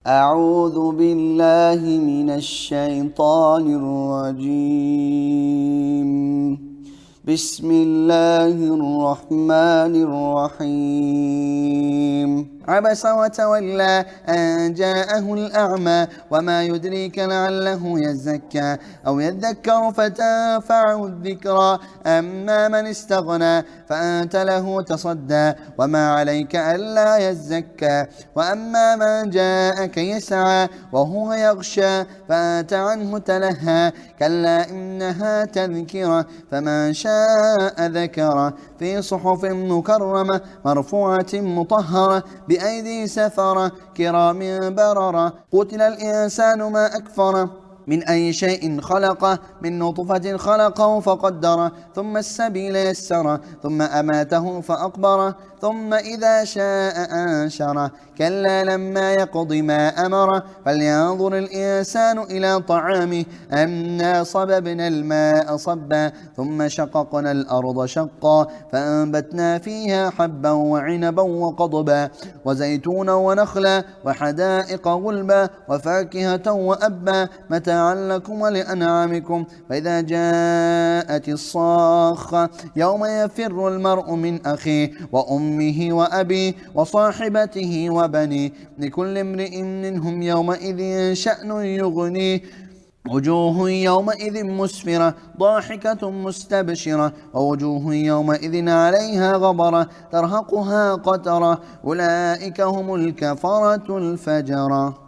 أعوذ بالله من الشيطان الرجيم. بسم الله الرحمن الرحيم. عبس وتولى أن جاءه الأعمى وما يدريك لعله يزكى أو يذكر فتنفعه الذكرى أما من استغنى فأنت له تصدى وما عليك ألا يزكى وأما من جاءك يسعى وهو يغشى فأنت عنه تلهى كلا إنها تذكرة فمن شاء ذكره في صحف مكرمة مرفوعة مطهرة بأيدي سفرة كرام بررة قتل الإنسان ما أكفره من أي شيء خلقه من نطفة خلقه فقدره ثم السبيل يسره ثم أماته فأقبره ثم إذا شاء أنشره كلا لما يقض ما أمره فلينظر الإنسان إلى طعامه أنا صببنا الماء صبا ثم شققنا الأرض شقا فأنبتنا فيها حبا وعنبا وقضبا وزيتونا ونخلا وحدائق غلبا وفاكهة وأبا متاعا لكم ولأنعامكم فإذا جاءت الصاخة يوم يفر المرء من أخيه وأمه وأبيه وصاحبته وبنيه لكل امرئ منهم يومئذ شأن يغنيه وجوه يومئذ مسفرة ضاحكة مستبشرة ووجوه يومئذ عليها غبرة ترهقها قترة أولئك هم الكفرة الفجرة.